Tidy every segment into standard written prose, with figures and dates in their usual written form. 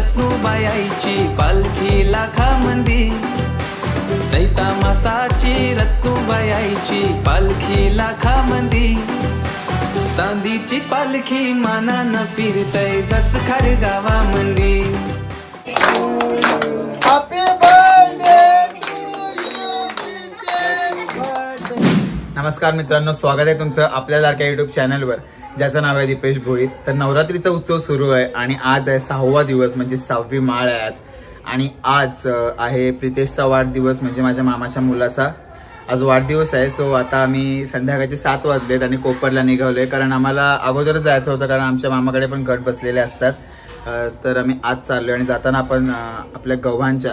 रत्नुबाई आईची पालखी लाखामंदी, चैता मासाची रत्नुबाई आईची पालखी लाखामंदी, चांदीची पालखी मानानं फिरतय जस खार गावामंदी। नमस्कार मित्रांनो, स्वागत आहे तुमचं आपल्या लाडक्या युट्यूब चॅनलवर ज्याचं नाव आहे दीपेश भोईर। तर नवरात्रीचा उत्सव सुरू आहे आणि आज आहे 6वा दिवस म्हणजे 6वी माळ आहे आज। आणि आज आहे प्रितेशचा वाढदिवस म्हणजे माझ्या मामाच्या मुलाचा आज वाढदिवस आहे। सो आता आम्ही संध्याकाळचे 7 वाजलेत आणि कोपरला निघालोय कारण आम्हाला अगोदरच जायचं होतं कारण आमच्या मामाकडे पण गट बसलेले असतात। तर आम्ही आज चाललोय आणि जाताना आपण आपल्या गव्हांच्या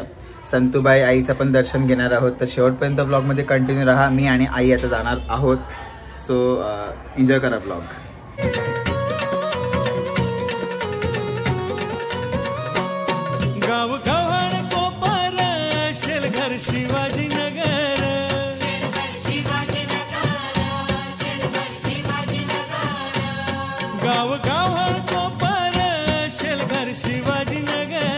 संतूबाई आईचं पण दर्शन घेणार आहोत। तर शेवटपर्यंत ब्लॉग मध्ये कंटिन्यू राहा। मी आणि आई आता जाणार आहोत, सो एन्जॉय करा ब्लॉग। गाव गव्हाण कोपर शेलघर शिवाजीनगर, गाव गव्हाण कोपर शेलघर शिवाजीनगर,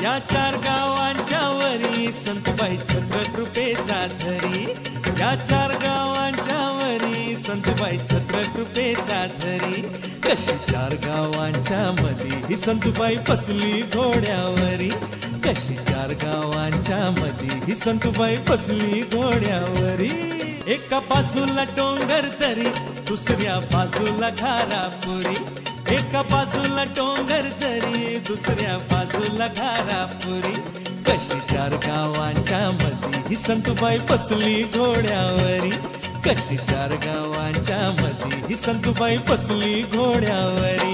या 4 गावांच्या वरी संतबाई छत्रकृपेचा धरी, या 4 गावांच्या वरी संतबाई छत्रकृपेचा धरी, कशी 4 गावांच्या मध्ये ही संतबाई बसली घोड्यावरी, कशी 4 गावांच्या मध्ये ही संतबाई बसली घोड्यावरी। एका बाजूला डोंगर दरी दुसऱ्या बाजूला घारापुरी, एका बाजूला डोंगर दरी दुसऱ्या बाजूला घारापुरी, कशी 4 गावांच्या मध्ये ही संतबाई बसली घोड्यावरी, कशी 4 गावांच्या मध्ये ही संतबाई बसली घोड्यावरी।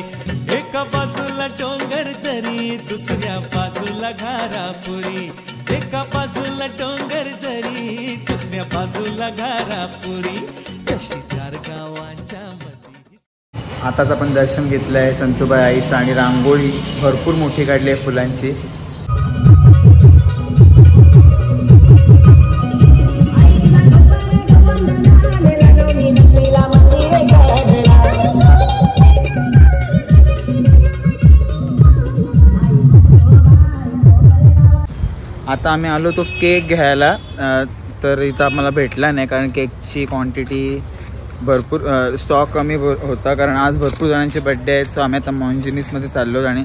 एका बाजूला डोंगर दरी दुसऱ्या बाजूला घारापुरी, एका बाजूला डोंगर दरी दुसऱ्या बाजूला घारापुरी, कशी 4 गावांच्या मध्ये। आताच आपण दर्शन घेतलं आहे संतूबाई आईचं आणि रांगोळी भरपूर मोठी काढली आहे फुलांची। आता आम्ही आलो तो केक घ्यायला, तर इथं आम्हाला भेटला नाही कारण केकची क्वांटिटी भरपूर स्टॉक कमी होता कारण आज भरपूर जणांचे बड्डे आहेत। सो आम्ही आता मॉन्जिनिसमध्ये चाललो आणि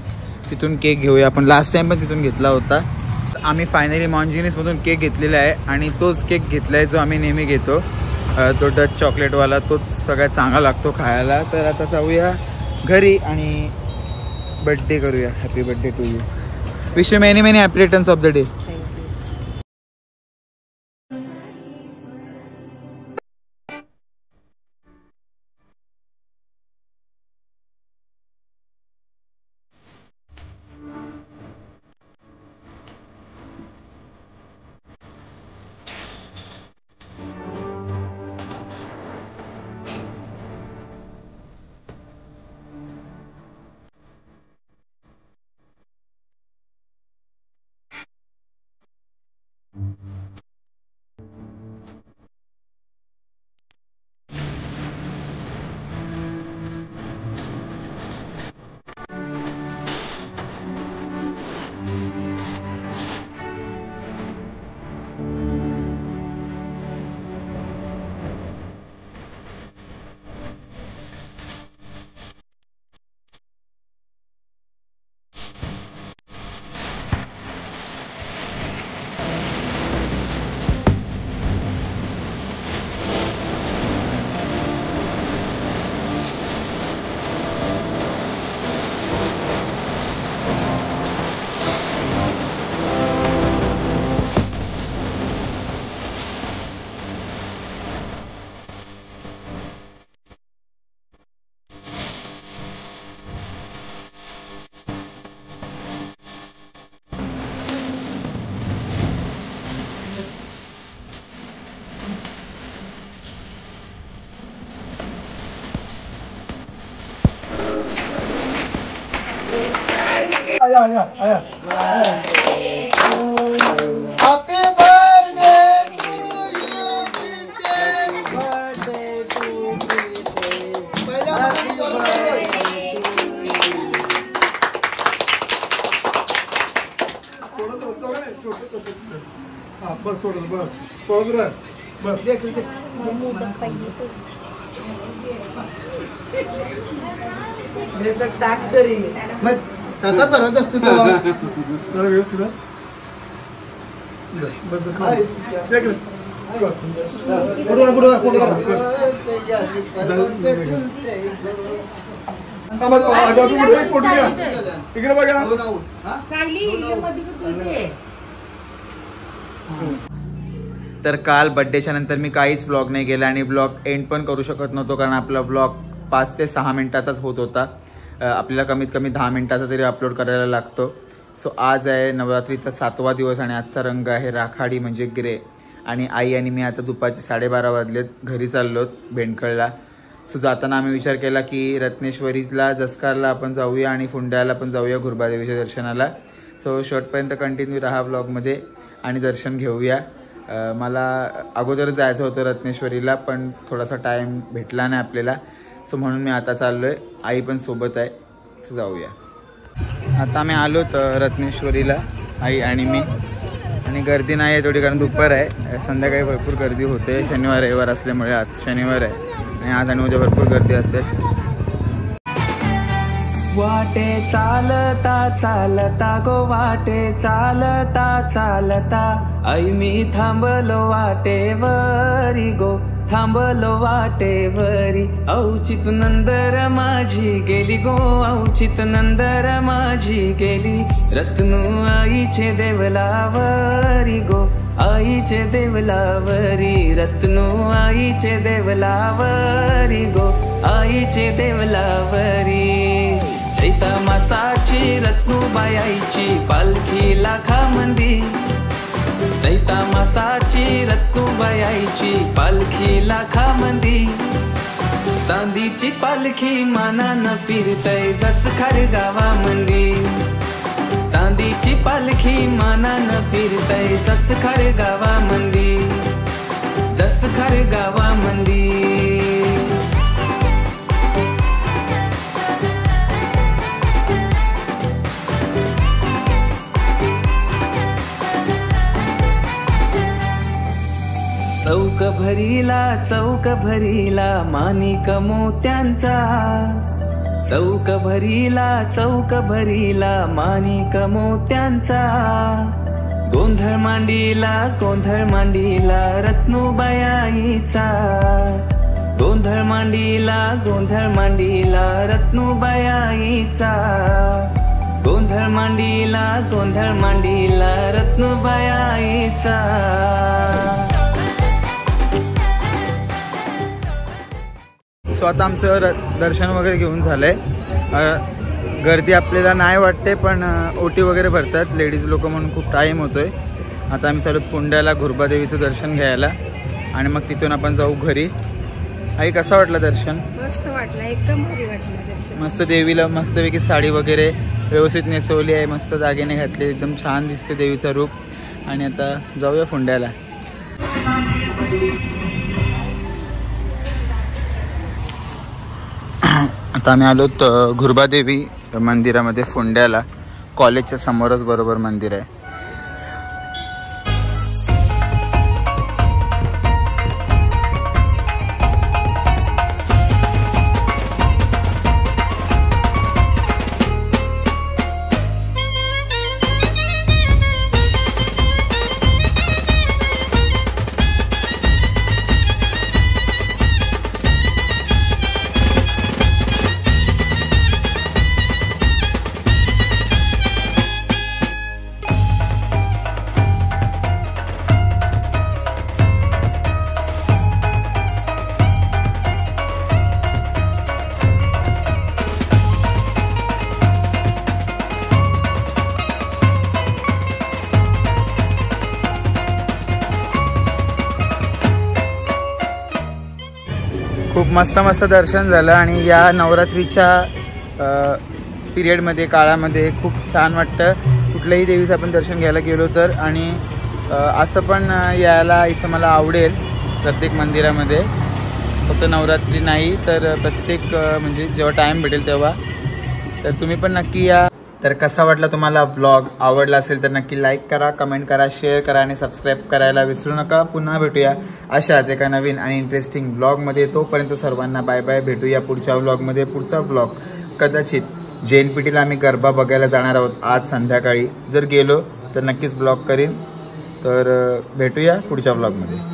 तिथून केक घेऊया। आपण लास्ट टाइम पण तिथून घेतला होता। आम्ही फायनली मॉन्जिनिसमधून केक घेतलेला आहे आणि तोच केक घेतला आहे जो आम्ही नेहमी घेतो, तो डच चॉकलेटवाला, तोच सगळ्यात चांगला लागतो खायला। तर आता जाऊया घरी आणि बड्डे करूया। Happy birthday to you, wish you many many happy returns of the day. Happy birthday to you, birthday to you. बस थोडं बस पळत राह बस देख देख टाक तरी मग तसा परत असतो तो जरा व्यवस्थित आहे. बस बस देख रे इकडे बघा. तर काल बड्डेच्या नंतर मी काहीच व्लॉग नाही केला आणि व्लॉग एंड पण करू शकत नव्हतो कारण आपला व्लॉग 5 ते 6 मिनिटाचाच होत होता. आपल्याला कमीत कमी 10 मिनिटाचा तरी अपलोड करायला लागतो. सो आज आहे नवरात्रीचा 7वा दिवस आणि आजचा रंग आहे राखाडी म्हणजे ग्रे. आणि आई आणि मी आता दुपारचे 12:30 वाजलेत घरी चाललोत भेंडकळला. सो जाताना आम्ही विचार केला की रत्नेश्वरीला जसकारला आपण जाऊया आणि फुंड्याला पण जाऊया गुरुबादेवीच्या दर्शनाला. सो शेवटपर्यंत कंटिन्यू राहा व्लॉगमध्ये आणि दर्शन घेऊया. मला अगोदर जायचं होतं रत्नेश्वरीला पण थोडासा टाईम भेटला नाही आपल्याला. सो म्हणून मी आता चाललो आहे. आई पण सोबत आहे. सो जाऊया. आता आम्ही आलो तर रत्नेश्वरीला आई आणि मी. आणि गर्दी नाही आहे थोडी कारण दुपार आहे. संध्याकाळी भरपूर गर्दी होते. शनिवार रविवार असल्यामुळे आज शनिवार आहे आणि आज आणि उद्या भरपूर गर्दी असेल. वाटे चालता चालता गो वाटे चालता चालता आई मी थांबलो वाटेवरी गो थांबलो वाटेवरी. औचित नंदर माझी गेली गो औचित नंदर माझी गेली. रत्नू आईचे देवलावरी गो आईचे देवलावरी. रत्नू आईचे देवलावरी गो आईचे देवलावरी. चैता मासाची रत्नूबाई आईची पालखी लाखामंदी. चैता मासाची रत्नूबाई आईची पालखी लाखामंदी. चांदीची पालखी मानानं फिरतय जसखार गावामंदी. चांदीची पालखी मानानं फिरतय जसखार गावामंदी जसखार गावामंदी. चौक भरीला माणिक मोत्यांचा. चौक भरीला माणिक मोत्यांचा. गोंधळ मांडीला रत्नूबाई आईचा. गोंधळ मांडीला रत्नूबाई आईचा. गोंधळ मांडीला रत्नूबाई आईचा. सो आता आमचं दर्शन वगैरे घेऊन झालंय. गर्दी आपल्याला नाही वाटते पण ओटी वगैरे भरतात लेडीज लोक म्हणून खूप टाईम होतोय. आता आम्ही चालू फुंड्याला गुरुबादेवीचं दर्शन घ्यायला आणि मग तिथून आपण जाऊ घरी. आई कसा वाटला दर्शन? मस्त वाटलं एकदम भारी वाटलं दर्शन. मस्त देवीला मस्तपैकी साडी वगैरे व्यवस्थित नेसवली आहे. मस्त दागिने घातले एकदम छान दिसते देवीचं रूप. आणि आता जाऊया फुंड्याला. आता आम्ही आलो गुरुबादेवी मंदिरामध्ये फुंड्याला. कॉलेजच्या समोरच बरोबर मंदिर आहे. खूप मस्त दर्शन झालं आणि या नवरात्रीच्या पिरियडमध्ये काळामध्ये खूप छान वाटतं कुठल्याही देवीचं आपण दर्शन घ्यायला गेलो तर. आणि असं पण यायला इथं मला आवडेल प्रत्येक मंदिरामध्ये. फक्त नवरात्री नाही तर प्रत्येक म्हणजे जेव्हा टाईम भेटेल तेव्हा. तर तुम्ही पण नक्की या. तर कसा वाटला तुम्हाला व्लॉग? आवडला असेल तर नक्की लाईक करा, कमेंट करा, शेअर करा आणि सबस्क्राईब करायला विसरू नका. पुन्हा भेटूया अशाच एका नवीन आणि इंटरेस्टिंग व्लॉगमध्ये. तोपर्यंत सर्वांना बाय बाय. भेटूया पुढच्या व्लॉगमध्ये. पुढचा व्लॉग कदाचित JNPTला आम्ही गरबा बघायला जाणार आहोत आज संध्याकाळी. जर गेलो तर नक्कीच व्लॉग करीन. तर भेटूया पुढच्या व्लॉगमध्ये.